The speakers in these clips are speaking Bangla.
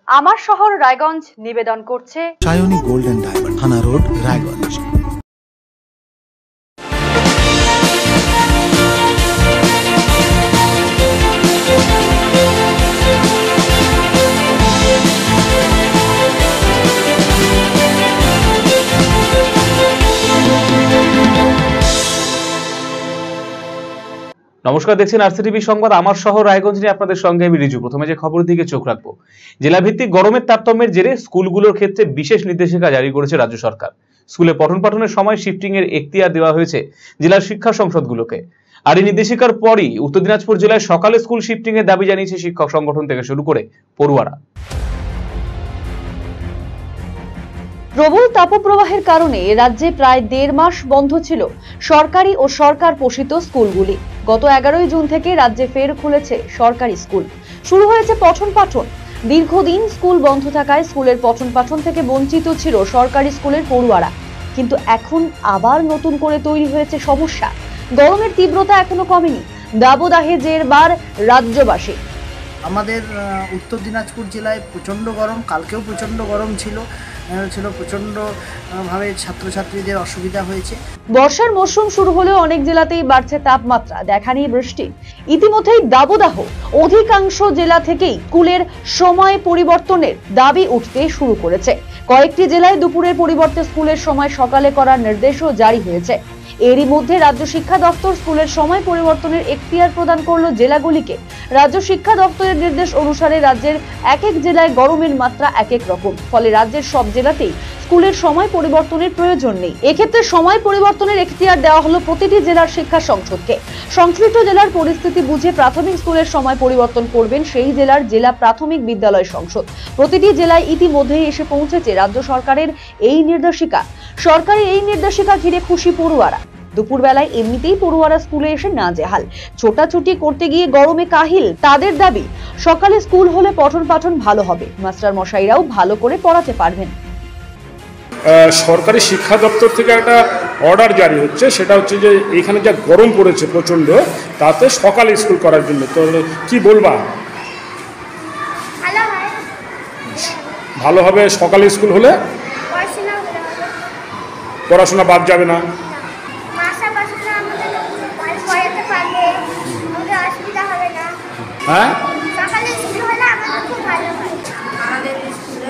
আমার শহর রায়গঞ্জ নিবেদন করছে সায়নী গোল্ড এন্ড ডায়মন্ড, থানা রোড, রায়গঞ্জ। নমস্কার, দেখছেন আরসিটিভি সংবাদ আমার শহর রায়গঞ্জ নিয়ে আপনাদের সঙ্গে আমি রিজু। প্রথমে যে খবরের দিকে চোখ রাখবো, জেলা ভিত্তিক গরমের তারতম্যের জেরে স্কুলগুলোর ক্ষেত্রে বিশেষ নির্দেশিকা জারি করেছে রাজ্য সরকার। স্কুলে পঠন পাঠনের সময় শিফটিং এর এখতিয়ার দেওয়া হয়েছে জেলার শিক্ষা সংসদগুলোকে। আর এই নির্দেশিকার পরই উত্তর দিনাজপুর জেলায় সকালে স্কুল শিফটিং এর দাবি জানিয়েছে শিক্ষক সংগঠন থেকে শুরু করে পড়ুয়ারা। প্রবল তাপপ্রবাহের কারণে রাজ্যে প্রায় 1.5 মাস বন্ধ ছিল সরকারি ও সরকার পোষিত স্কুলগুলি। গত 11 জুন থেকে রাজ্যে ফের খুলেছে সরকারি স্কুল। শুরু হয়েছে পঠন পাঠন। দীর্ঘদিন স্কুল বন্ধ থাকায় স্কুলের পঠন পাঠন থেকে বঞ্চিত ছিল সরকারি স্কুলের পড়ুয়ারা। কিন্তু এখন আবার নতুন করে তৈরি হয়েছে সমস্যা। গরমের তীব্রতা এখনো কমেনি, দাবদাহে জেরবার রাজ্যবাসী। আমাদের উত্তর দিনাজপুর জেলায় প্রচণ্ড গরম, কালকেও প্রচণ্ড গরম ছিল, প্রচণ্ডভাবে ছাত্রছাত্রীদের অসুবিধা হয়েছে। বর্ষার মরশুম শুরু হলেও অনেক জেলাতেই বাড়ছে তাপমাত্রা, দেখা নেই বৃষ্টি। ইতিমধ্যেই দাবদাহ, অধিকাংশ জেলা থেকেই স্কুলের সময় পরিবর্তনের দাবি উঠতে শুরু করেছে। কয়েকটি জেলায় দুপুরের পরিবর্তে স্কুলের সময় সকালে করার নির্দেশও জারি হয়েছে। এরই মধ্যে রাজ্য শিক্ষা দপ্তর স্কুলের সময় পরিবর্তনের এখতিয়ার প্রদান করলো জেলাগুলিকে। রাজ্য শিক্ষা দপ্তরের নির্দেশ অনুসারে রাজ্যের এক এক জেলায় গরমের মাত্রা এক এক রকম, ফলে রাজ্যের সব জেলাতেই স্কুলের সময় পরিবর্তনের প্রয়োজন নেই। এক্ষেত্রে সময় পরিবর্তনের এখতিয়ার দেওয়া হলো প্রতিটি জেলার শিক্ষা সংসদকে। সংশ্লিষ্ট জেলার পরিস্থিতি বুঝে প্রাথমিক স্কুলের সময় পরিবর্তন করবেন সেই জেলার জেলা প্রাথমিক বিদ্যালয় সংসদ। প্রতিটি জেলায় ইতিমধ্যেই এসে পৌঁছেছে রাজ্য সরকারের এই নির্দেশিকা। সরকারি এই নির্দেশিকা ঘিরে খুশি পড়ুয়ারা। দুপুরবেলায় এমনিতেই পড়ুয়ারা স্কুলে এসে নাজেহাল, ছোটাছুটি করতে গিয়ে গরমে কাহিল। তাদের দাবি, সকালে স্কুল হলে পঠন পাঠন ভালো হবে, মাস্টার মশাইরাও ভালো করে পড়াতে পারবেন। সরকারি শিক্ষা দপ্তর থেকে একটা অর্ডার জারি হচ্ছে, সেটা হচ্ছে যে এখানে যা গরম পড়েছে প্রচণ্ড, তাতে সকালে স্কুল করার জন্য। তো কি বলবা? ভালো হবে সকালে স্কুল হলে, পড়াশোনা বাদ যাবে না। হ্যাঁ, আমাদের স্কুলে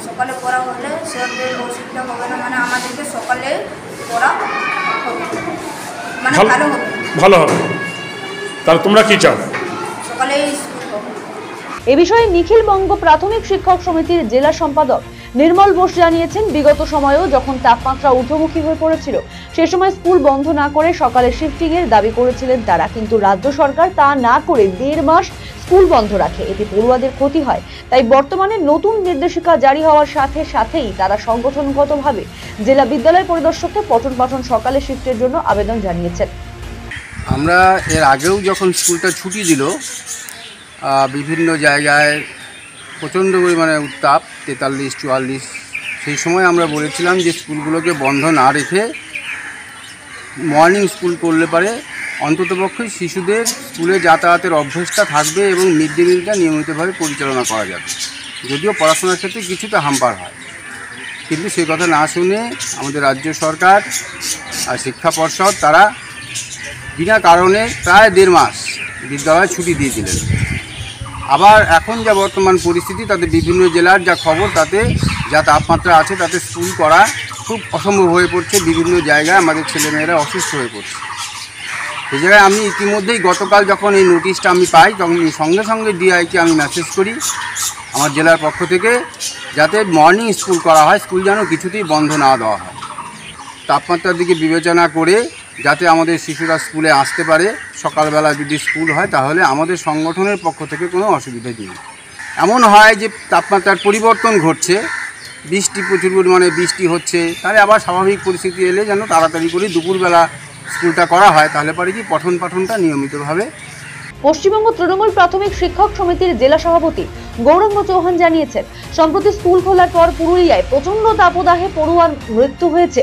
সকালে পড়া হলে সেদের অসুবিধা হবে না, মানে আমাদেরকে সকালে পড়া মানে ভালো হবে। তাহলে তোমরা কি চাও? সকালে স্কুল হবে। এ বিষয়ে নিখিল বঙ্গ প্রাথমিক শিক্ষক সমিতির জেলা সম্পাদক নির্মল বোস জানিয়েছেন, বিগত সময়েও যখন তাপমাত্রা ঊর্ধ্বমুখী হয়ে পড়েছিল সে সময় স্কুল বন্ধ না করে সকালে শিফটিং এর দাবি করেছিলেন তারা। কিন্তু রাজ্য সরকার তা না করে 1.5 মাস স্কুল বন্ধ রাখে, এতে পড়ুয়াদের ক্ষতি হয়। তাই বর্তমানে নতুন নির্দেশিকা জারি হওয়ার সাথে সাথেই তারা সংগঠনগতভাবে জেলা বিদ্যালয় পরিদর্শককে পঠন পাঠন সকালে শিফটের জন্য আবেদন জানিয়েছেন। আমরা এর আগেও যখন স্কুলটা ছুটি দিল, বিভিন্ন জায়গায় প্রচণ্ড পরিমাণে উত্তাপ 43-44, সেই সময় আমরা বলেছিলাম যে স্কুলগুলোকে বন্ধ না রেখে মর্নিং স্কুল করলে পারে অন্ততপক্ষে শিশুদের স্কুলে যাতায়াতের অভ্যেসটা থাকবে এবং মিড ডে মিলটা নিয়মিতভাবে পরিচালনা করা যাবে। যদিও পড়াশোনার ক্ষেত্রে কিছুটা হাম্পার হয়, কিন্তু সেই কথা না শুনে আমাদের রাজ্য সরকার আর শিক্ষা পর্ষদ তারা বিনা কারণে প্রায় 1.5 মাস বিদ্যালয় ছুটি দিয়ে দিলেন। আবার এখন যা বর্তমান পরিস্থিতি, তাতে বিভিন্ন জেলার যা খবর, তাতে যা তাপমাত্রা আছে তাতে স্কুল করা খুব অসম্ভব হয়ে পড়ছে। বিভিন্ন জায়গায় আমাদের ছেলেমেয়েরা অসুস্থ হয়ে পড়ছে। সেই জায়গায় আমি ইতিমধ্যেই গতকাল যখন এই নোটিশটা আমি পাই, তখন সঙ্গে সঙ্গে ডিআইকে আমি মেসেজ করি আমার জেলার পক্ষ থেকে, যাতে মর্নিং স্কুল করা হয়, স্কুল যেন কিছুতেই বন্ধ না দেওয়া হয়। তাপমাত্রার দিকে বিবেচনা করে যাতে আমাদের শিশুরা স্কুলে আসতে পারে, সকালবেলা যদি স্কুল হয় তাহলে আমাদের সংগঠনের পক্ষ থেকে কোনো অসুবিধা নেই। এমন হয় যে তাপমাত্রার পরিবর্তন ঘটছে, বৃষ্টি প্রচুর পরিমাণে বৃষ্টি হচ্ছে, তাহলে আবার স্বাভাবিক পরিস্থিতি এলে যেন তাড়াতাড়ি করে দুপুরবেলা স্কুলটা করা হয়, তাহলে পারে কি পঠন পাঠনটা নিয়মিতভাবে। পশ্চিমবঙ্গ তৃণমূল প্রাথমিক শিক্ষক সমিতির জেলা সভাপতি গৌরাঙ্গ চৌহান জানিয়েছেন, সম্প্রতি স্কুল খোলার পর পুরুলিয়ায় প্রচন্ড তাপদাহে পড়ুয়ার মৃত্যু হয়েছে।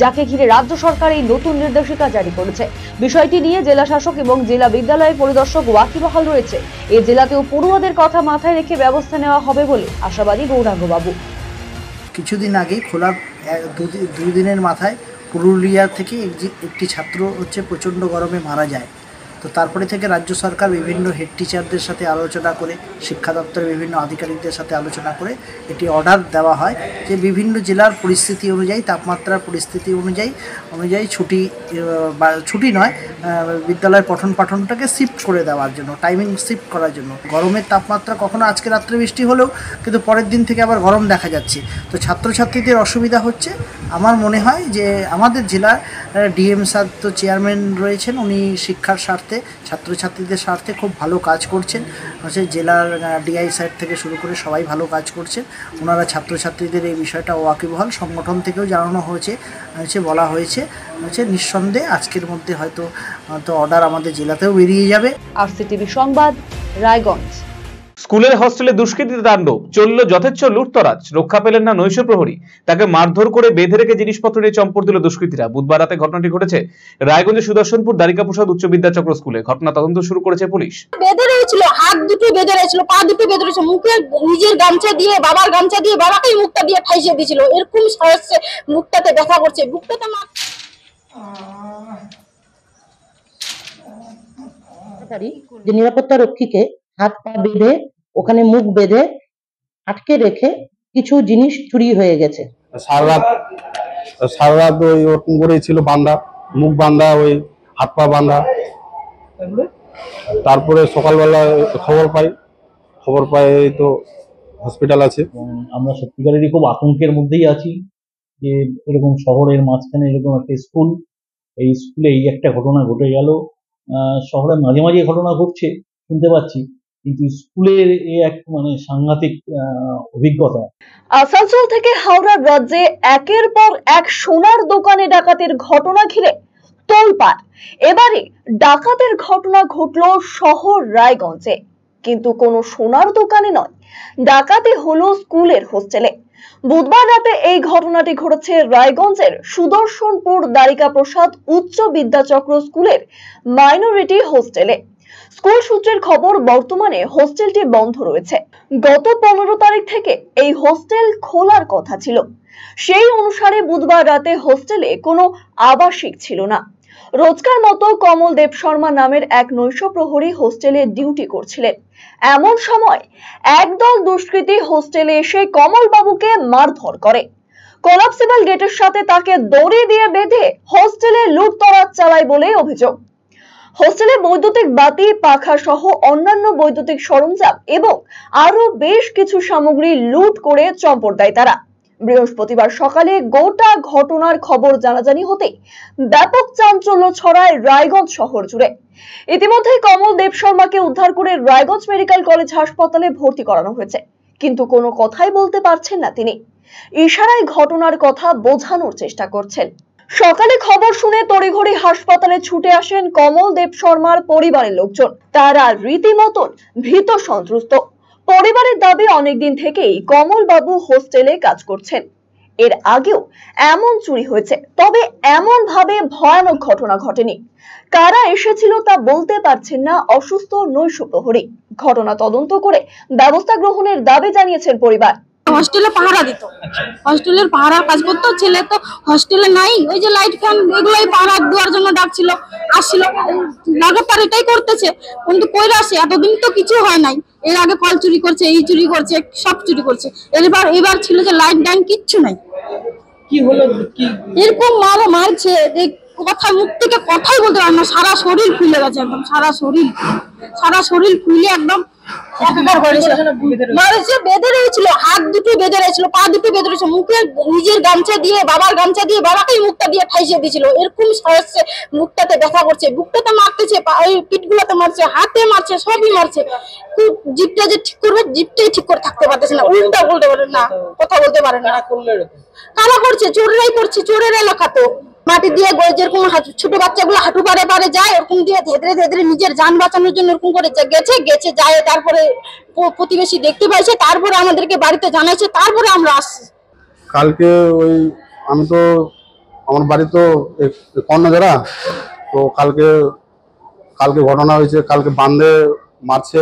যাকে ঘিরে রাজ্য সরকার এই নতুন নির্দেশিকা জারি করেছে। বিষয়টি নিয়ে জেলা শাসক এবং জেলা বিদ্যালয়ের পরিদর্শক ওয়াকিবহাল রয়েছে। এই জেলাতেও পড়ুয়াদের কথা মাথায় রেখে ব্যবস্থা নেওয়া হবে বলে আশাবাদী গৌরাঙ্গ বাবু। কিছুদিন আগেই খোলার দুদিনের মাথায় পুরুলিয়া থেকে একটি ছাত্র প্রচণ্ড গরমে মারা যায়। তো তারপরে থেকে রাজ্য সরকার বিভিন্ন হেড টিচারদের সাথে আলোচনা করে, শিক্ষা দপ্তরের বিভিন্ন আধিকারিকদের সাথে আলোচনা করে এটি অর্ডার দেওয়া হয় যে বিভিন্ন জেলার পরিস্থিতি অনুযায়ী, তাপমাত্রার পরিস্থিতি অনুযায়ী ছুটি নয়, বিদ্যালয়ের পঠন পাঠনটাকে শিফট করে দেওয়ার জন্য, টাইমিং শিফট করার জন্য। গরমের তাপমাত্রা কখনো আজকে রাত্রে বৃষ্টি হলেও কিন্তু পরের দিন থেকে আবার গরম দেখা যাচ্ছে। তো ছাত্রছাত্রীদের অসুবিধা হচ্ছে। আমার মনে হয় যে আমাদের জেলার ডিএম স্যার তো চেয়ারম্যান রয়েছেন, উনি শিক্ষার স্বার্থে, ছাত্রছাত্রীদের স্বার্থে খুব ভালো কাজ করছেন। জেলার ডিআই সাইড থেকে শুরু করে সবাই ভালো কাজ করছেন। ওনারা ছাত্রছাত্রীদের এই বিষয়টা ওয়াকিবহাল, সংগঠন থেকেও জানানো হয়েছে, বলা হয়েছে নিঃসন্দেহে আজকের মধ্যে হয়তো অর্ডার আমাদের জেলাতেও বেরিয়ে যাবে। আরসিটিভি সংবাদ, রায়গঞ্জ। স্কুলের হস্টেলে দুষ্কৃতী তাণ্ডব চলল, যথেচ্ছ লুটতরাজ, রক্ষা পেলেন না নৈশ প্রহরী। তাকে মারধর করে বেঁধে রেখে জিনিসপত্র নিয়ে চম্পট দিল দুষ্কৃতীরা। বুধবার রাতে ঘটনাটি ঘটেছে রায়গঞ্জের সুদর্শনপুর দ্বারিকা প্রসাদ উচ্চ বিদ্যাচক্র স্কুলে। ঘটনা তদন্ত শুরু করেছে পুলিশ। বেঁধে রয়েছিল, হাত দুটো বেঁধে রয়েছিল, পা দুটো বেঁধে রয়েছিল, মুখে নিজের গামছা দিয়ে, বাবার গামছা দিয়ে, বাবাকেই মুখটা দিয়ে ঠাইসিয়ে দিয়েছিল। এরকম সাহসে মুখটাতে ব্যথা করছে, বুকটাতে যে নিরাপত্তা রক্ষীকে হাত পা বেঁধে, ওখানে মুখ বেঁধে আটকে রেখে কিছু জিনিস চুরি হয়ে গেছে। সারা রাত ওই ওরকম করেই ছিল, বান্ধা, মুখ বান্ধা, ওই হাত পা বান্ধা। তারপরে সকালবেলা খবর পাই তো হসপিটাল আছে। আমরা সত্যিকারেরই খুব আতঙ্কের মধ্যেই আছি যে এরকম শহরের মাঝখানে এরকম একটা স্কুল, এই স্কুলে এই একটা ঘটনা ঘটে গেল। শহরে মাঝে মাঝে ঘটনা ঘটছে, শুনতে পাচ্ছি, কিন্তু স্কুলের এই এক সাংঘাতিক অভিজ্ঞতা। আসানসোল থেকে হাওড়ার রাজ্যে একের পর এক সোনার দোকানে ডাকাতির ঘটনা ঘিরে তোলপাড়। এবারে ডাকাতের ঘটনা ঘটলো শহর রায়গঞ্জে, কিন্তু কোনো সোনার দোকানে নয়, ডাকাতি হলো স্কুলের হোস্টেলে। বুধবার রাতে এই ঘটনাটি ঘটেছে রায়গঞ্জের সুদর্শনপুর দ্বারিকা প্রসাদ উচ্চ বিদ্যাচক্র স্কুলের মাইনরিটি হোস্টেলে। স্কুল সূত্রের খবর, বর্তমানে হোস্টেলটি বন্ধ রয়েছে। গত 15 তারিখ থেকে এই হোস্টেল খোলার কথা ছিল। সেই অনুসারে বুধবার রাতে হোস্টেলে কোনো আবাসিক ছিল না। রোজকার মতো কমল দেব শর্মা নামের এক নৈশ প্রহরী হোস্টেলে ডিউটি করছিলেন। এমন সময় একদল দুষ্কৃতী হোস্টেলে এসে কমল বাবুকে মারধর করে। কোলাপসিবল গেটের সাথে তাকে দড়ি দিয়ে বেঁধে হোস্টেলে লুটতরাজ চালায় বলে অভিযোগ। হোস্টেলে বৈদ্যুতিক বাতি, পাখা সহ অন্যান্য বৈদ্যুতিক সরঞ্জাম এবং আরো বেশ কিছু সামগ্রী লুট করে চম্পট দেয় তারা। বৃহস্পতিবার সকালে গোটা ঘটনার খবর জানাজানি হতে ব্যাপক চাঞ্চল্য ছড়ায় রায়গঞ্জ শহর জুড়ে। ইতিমধ্যে কমল দেব শর্মাকে উদ্ধার করে রায়গঞ্জ মেডিকেল কলেজ হাসপাতালে ভর্তি করানো হয়েছে, কিন্তু কোনো কথাই বলতে পারছেন না তিনি। ইশারায় ঘটনার কথা বোঝানোর চেষ্টা করছেন। সকালে খবর শুনে তড়িঘড়ি হাসপাতালে ছুটে আসেন কমল দেব শর্মার পরিবারের লোকজন। তারা রীতিমতন ভীত সন্ত্রস্ত। পরিবারের দাবি, অনেকদিন থেকেই কমল বাবু হোস্টেলে কাজ করছেন। এর আগেও এমন চুরি হয়েছে, তবে এমন ভাবে ভয়ানক ঘটনা ঘটেনি। কারা এসেছিল তা বলতে পারছেন না অসুস্থ নৈশ প্রহরী। ঘটনা তদন্ত করে ব্যবস্থা গ্রহণের দাবি জানিয়েছেন পরিবার। হস্টেলে পাহারা দিত, হস্টেলের পাহারা কাজ করতো। ছেলে তো হস্টেলে নাই, ওই যে লাইট ফ্যান এগুলোই পাহারা দেওয়ার জন্য ডাকছিল, আসছিল। লাগাতার এটাই করতেছে, কিন্তু কইরা আসে, এতদিন তো কিছু হয় নাই। এর আগে ফল চুরি করছে, এই চুরি করছে, সব চুরি করছে। এবার ছিল যে লাইট ড্যাং কিচ্ছু নাই। কি হলো, কি এরকম মারছে, কথা মুখ থেকে কথাই বলতে পারে না। সারা শরীর ফুলে গেছে, একদম সারা শরীর ফুলে একদম বেঁধে রয়েছিল, হাত দুটো বেঁধে রয়েছিল, পা দুটো বেঁধে রয়েছিল, মুখে নিজের গামছা দিয়ে, বাবার গামছা দিয়ে, বাবাকেই মুখটা দিয়ে ঠাইসিয়ে দিয়েছিল। এরকম সাহসে মুখটাতে ব্যথা করছে, বুকটাতে মারতেছে, পিঠগুলোতে মারছে, হাতে মারছে, সবই মারছে। জিভটা যে ঠিক করবে, জিভটাই ঠিক করে থাকতে পারতেছে না, উল্টা বলতে পারে না, কথা বলতে পারে না। কারা করছে? চোরেরাই করছে, চোরের এলাকা তো। মাটি দিয়ে যেরকম ছোট বাচ্চাগুলো হাঁটু পারে যায়, ওরকম দিয়ে ধেদরে নিজের যান বাঁচানোর জন্য ওরকম করে গেছে যায়। তারপরে প্রতিবেশী দেখতে পাইছে, তারপরে আমাদেরকে বাড়িতে জানাইছে, তারপরে আমরা আসছি। কালকে ওই আমি তো আমার বাড়ি তো কর্ণজোড়া। তো কালকে ঘটনা হয়েছে, কালকে বান্ধে মারছে,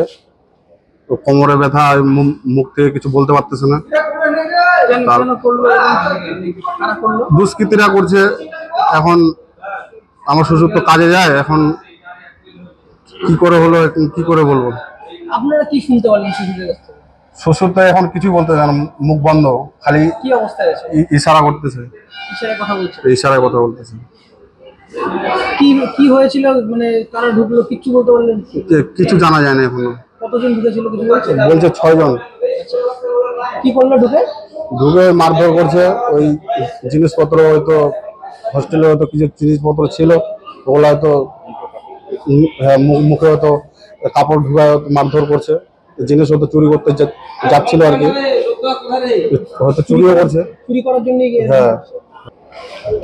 তো কোমরে ব্যথা, মুখ থেকে কিছু বলতে পারতেছে না। দুষ্কৃতীরা করছে। এখন আমার শ্বশুর তো কাজে যায়, এখন কি করে হলো এখন কি করে বলবো। আপনারা কি শুনতে পারলেন শ্বশুরের কাছ থেকে? শ্বশুর তো এখন কিছুই বলতে চায় না, মুখ বন্ধ, খালি কি অবস্থায় আছে? ইশারা করতেছে, ইশারায় কথা বলছে। ইশারায় কথা বলতেছে। কি কি হয়েছিল, মানে কারা ঢুকলো কিছু বলতে পারলেন? কিছু জানা যায় না এখনো। কতজন ঢুকেছিল কিছু বলছেন? বলছে 6 জন। কি করলো ঢুকে মারধর করছে। ওই জিনিসপত্র হয়তো হোস্টেলে হয়তো কিছু জিনিসপত্র ছিল, ওগুলো হয়তো মুখে হয়তো কাপড় ঢুকায় মারধর করছে। জিনিস হয়তো চুরি করতে যাচ্ছিল আর কি, হয়তো চুরিও করছে। চুরি করার জন্য? হ্যাঁ।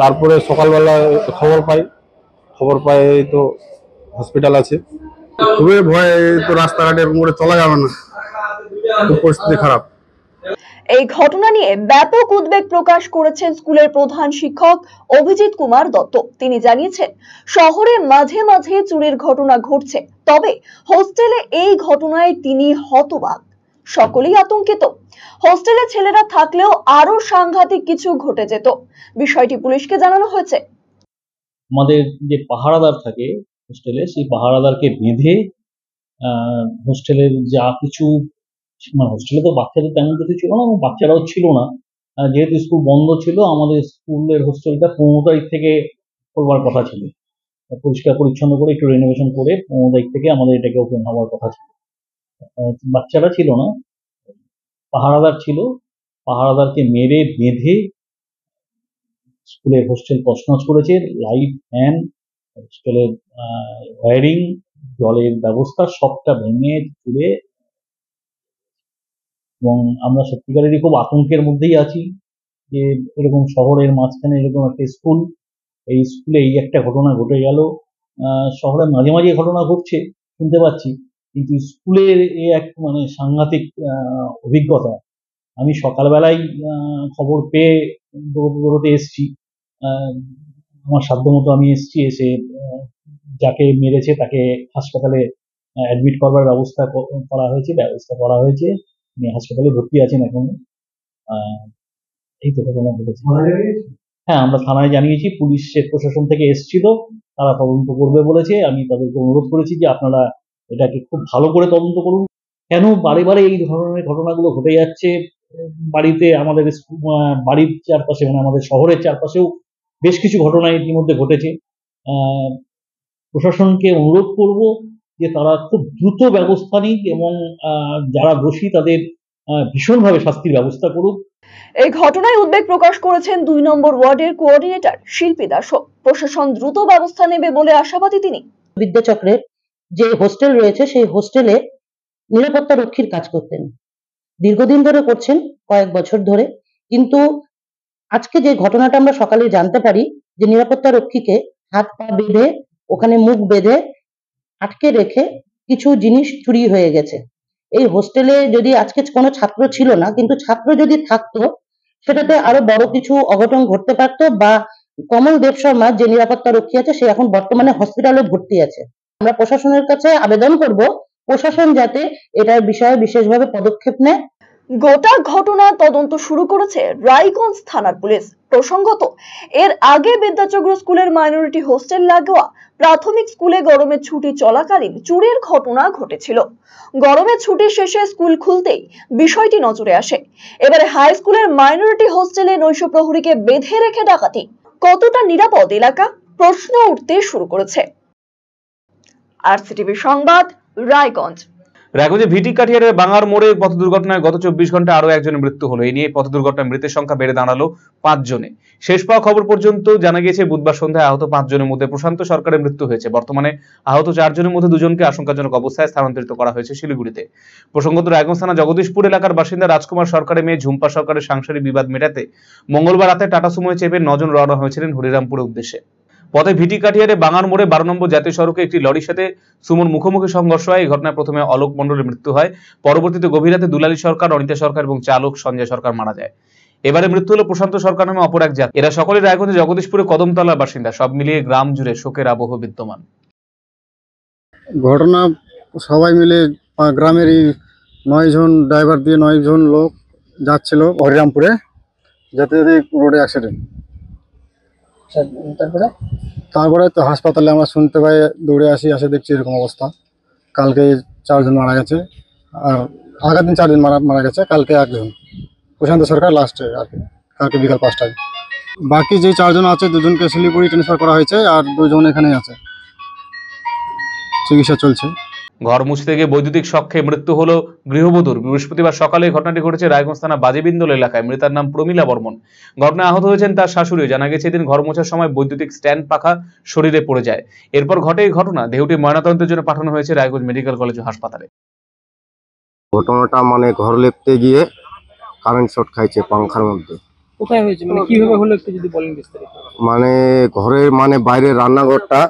তারপরে সকালবেলা খবর পাই তো হসপিটাল আছে। খুবই ভয়, তো রাস্তাঘাটে এরকম করে চলা যাবে না, খুব পরিস্থিতি খারাপ। এই ঘটনা নিয়ে ব্যাপক উদ্বেগ প্রকাশ করেছেন স্কুলের প্রধান শিক্ষক অভিজিৎ কুমার দত্ত। তিনি জানিয়েছেন, শহরে মাঝে মাঝে চুরির ঘটনা ঘটছে, তবে হোস্টেলে এই ঘটনায় তিনি হতবাক। সকলেই আতঙ্কিত। হোস্টেলে ছেলেরা থাকলেও আরো সাংঘাতিক কিছু ঘটে যেত। বিষয়টি পুলিশকে জানানো হয়েছে। আমাদের যে পাহারাদার থাকে হোস্টেলে, সেই পাহারাদারকে বেঁধে হোস্টেলের যা কিছু, মানে হোস্টেলে তো বাচ্চাদের তেমন কিছু ছিল না এবং বাচ্চারাও ছিল না, যেহেতু স্কুল বন্ধ ছিল। আমাদের স্কুলের হোস্টেলটা 15 তারিখ থেকে করবার কথা ছিল, পরিষ্কার পরিচ্ছন্ন করে একটু রেনোভেশন করে 15 তারিখ থেকে আমাদের এটাকে ওপেন হওয়ার কথা ছিল। বাচ্চারা ছিল না, পাহারাদার ছিল। পাহারাদারকে মেরে বেঁধে স্কুলের হোস্টেল তছনছ করেছে। লাইট, ফ্যান, হোস্টেলের ওয়্যারিং, জলের ব্যবস্থা সবটা ভেঙে চুরে, এবং আমরা সত্যিকারেরই খুব আতঙ্কের মধ্যেই আছি যে এরকম শহরের মাঝখানে এরকম একটা স্কুল, এই স্কুলে এই একটা ঘটনা ঘটে গেল। শহরে মাঝে মাঝে ঘটনা ঘটছে শুনতে পাচ্ছি, কিন্তু স্কুলের এক মানে সাংঘাতিক অভিজ্ঞতা। আমি সকালবেলায় খবর পেয়ে দৌড়তে এসছি, আমার সাধ্যমতো আমি এসছি। এসে যাকে মেরেছে তাকে হাসপাতালে অ্যাডমিট করবার ব্যবস্থা করা হয়েছে। উনি হাসপাতালে ভর্তি আছেন এখন। এই তো ঘটনা ঘটেছে। হ্যাঁ, আমরা থানায় জানিয়েছি, পুলিশের প্রশাসন থেকে এসেছিল, তারা তদন্ত করবে বলেছে। আমি তাদেরকে অনুরোধ করেছি যে আপনারা এটাকে খুব ভালো করে তদন্ত করুন। কেন বারে বারে এই ধরনের ঘটনাগুলো ঘটে যাচ্ছে? বাড়িতে আমাদের বাড়ির চারপাশে, মানে আমাদের শহরের চারপাশেও বেশ কিছু ঘটনা ইতিমধ্যে ঘটেছে। প্রশাসনকে অনুরোধ করব যে তারা খুব দ্রুত ব্যবস্থা নিক এবং যারা দোষী তাদের ভীষণভাবে শাস্তির ব্যবস্থা করুক। এই ঘটনায় উদ্বেগ প্রকাশ করেছেন 2 নম্বর ওয়ার্ডের কোঅর্ডিনেটর শিল্পী দাসও। প্রশাসন দ্রুত ব্যবস্থা নেবে বলে আশাবাদী তিনি। বিদ্যাচক্রের যে হোস্টেল রয়েছে, সেই হোস্টেলে নিরাপত্তা রক্ষীর কাজ করতেন, দীর্ঘদিন ধরে করছেন, কয়েক বছর ধরে। কিন্তু আজকে যে ঘটনাটা আমরা সকালে জানতে পারি যে নিরাপত্তা রক্ষীকে হাত পা বেঁধে, ওখানে মুখ বেঁধে আটকে রেখে কিছু জিনিস চুরি হয়ে গেছে। এই হোস্টেলে যদি আজকে কোনো ছাত্র ছিল না, কিন্তু ছাত্র যদি থাকতো সেটাতে আরো বড় কিছু অঘটন ঘটতে পারতো। বা কমল দেব শর্মা যে নিরাপত্তা রক্ষী আছে, সে এখন বর্তমানে হসপিটালে ভর্তি আছে। আমরা প্রশাসনের কাছে আবেদন করব, প্রশাসন যাতে এটার বিষয়ে বিশেষভাবে পদক্ষেপ নেয়। গোটা ঘটনা তদন্ত শুরু করেছে রায়গঞ্জ থানার পুলিশ। প্রসঙ্গত, এর আগে বিদ্যাচক্র স্কুলের মাইনরিটি হোস্টেল লাগোয়া প্রাথমিক স্কুলে গরমের ছুটি চলাকালীন চুরির ঘটনা ঘটেছিল। গরমের ছুটি শেষে স্কুল খুলতেই বিষয়টি নজরে আসে। এবারে হাই স্কুলের মাইনরিটি হোস্টেলে নৈশ প্রহরীকে বেঁধে রেখে ডাকাতি। কতটা নিরাপদ এলাকা? প্রশ্ন উঠতে শুরু করেছে। RCTV সংবাদ, রায়গঞ্জ। রায়গঞ্জে ভিটি কাঠিয়ারের বাঙার মোড়ে পথ দুর্ঘটনায় গত 24 ঘন্টায় আরো একজনের মৃত্যু হলো। এই নিয়ে পথ দুর্ঘটনায় মৃতের সংখ্যা বেড়ে দাঁড়ালো 5 জনে। শেষ পাওয়া খবর পর্যন্ত জানা গিয়েছে বুধবার সন্ধ্যায় আহত 5 জনের মধ্যে প্রশান্ত সরকারের মৃত্যু হয়েছে। বর্তমানে আহত 4 জনের মধ্যে 2 জনকে আশঙ্কাজনক অবস্থায় স্থানান্তরিত করা হয়েছে শিলিগুড়িতে। প্রসঙ্গত, রায়গঞ্জ থানা জগদীশপুর এলাকার বাসিন্দা রাজকুমার সরকারের মেয়ে ঝুম্পা সরকারের সাংসারিক বিবাদ মেটাতে মঙ্গলবার রাতে টাটা সুমোয় চেপে 9 জন রওনা হয়েছিলেন হরিরামপুরের উদ্দেশ্যে। পথে ভিটি কাঠিয়ারে বাঙার মোড়ে 12 নম্বর জাতীয় সড়কে একটি লরির সাথে সুমোর মুখোমুখি সংঘর্ষ হয়। এই ঘটনায় প্রথমে অলোক মণ্ডলের মৃত্যু হয়, পরবর্তীতে গভীর রাতে দুলালী সরকার, অনিতা সরকার এবং চালক সঞ্জয় সরকার মারা যায়। এবারে মৃত্যু হলো প্রশান্ত সরকার নামে অপর এক যাত্রী। এরা সকলে রায়গঞ্জে জগদীশপুরে কদমতলার বাসিন্দা। সব মিলিয়ে গ্রাম জুড়ে শোকের আবহ বিদ্যমান। ঘটনা সবাই মিলে গ্রামেরই 9 জন ড্রাইভার দিয়ে 9 জন লোক যাচ্ছিল হরিরামপুরে, যেতে যেতে রোডে অ্যাক্সিডেন্ট। তারপরে তো হাসপাতালে আমরা শুনতে পাই, দৌড়ে আসে দেখছি এরকম অবস্থা। কালকে 4 জন মারা গেছে, আর আগের দিন 4 জন মারা গেছে, কালকে 1 জন প্রশান্ত সরকার লাস্টে আর কি, কালকে বিকাল 5টায়। বাকি যে 4 জন আছে 2 জনকে শিলিগুড়ি ট্রান্সফার করা হয়েছে, আর 2 জন এখানেই আছে, চিকিৎসা চলছে। ঘর মুছতে গিয়ে বৈদ্যুতিক শকে মৃত্যু হলো গৃহবধূর। বৃহস্পতিবার সকালে ঘটনাটি ঘটেছে রায়গঞ্জ থানা বাজেবিন্দল এলাকায়। মৃতার নাম প্রমীলা বর্মন। ঘটনায় আহত হয়েছেন তার শাশুড়িও। জানা গেছে এদিন ঘর মোছার সময় বৈদ্যুতিক স্ট্যান্ড পাখা শরীরে পড়ে যায়। এরপর ঘটে এই ঘটনা। দেহটি ময়নাতদন্তের জন্য পাঠানো হয়েছে রায়গঞ্জ মেডিকেল কলেজ ও হাসপাতালে। ঘটনাটা মানে ঘর লেপতে গিয়ে কারেন্ট শর্ট খাইছে পাংখার মধ্যে। কোথায় হয়েছে, মানে কিভাবে হলো একটু যদি বলেন বিস্তারিত। মানে ঘরের মানে বাইরের রান্নাঘরটা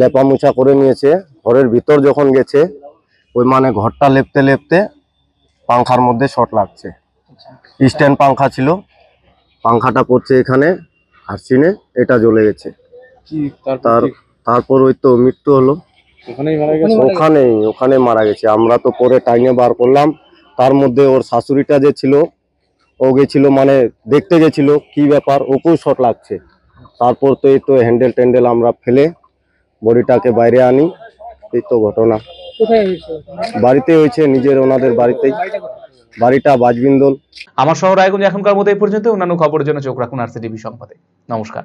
লেপা মুছা করে নিয়েছে, ঘরের ভিতর যখন গেছে ওই মানে ঘরটা লেপতে লেপতে পাংখার মধ্যে শর্ট লাগছে। স্ট্যান্ড পাংখা ছিল, পাংখাটা পড়ছে এখানে হারসিনে, এটা জ্বলে গেছে। তারপর ওই তো মৃত্যু হলো ওখানে মারা গেছে। আমরা তো পরে টাইমে বার করলাম, তার মধ্যে ওর শাশুড়িটা যে ছিল ও গেছিল, মানে দেখতে গেছিল কি ব্যাপার, ওকেও শর্ট লাগছে। তারপর তো এই তো হ্যান্ডেল ট্যান্ডেল আমরা ফেলে বডিটাকে বাইরে আনি। এই তো ঘটনা। বাড়িতে হয়েছে, নিজের ওনাদের বাড়িতেই। বাড়িটা বাজবিন্দল। আমার শহর রায়গঞ্জ এখনকার মতো এই পর্যন্ত। অন্যান্য খবরের জন্য চোখ রাখুন RCTV সংবাদে। নমস্কার।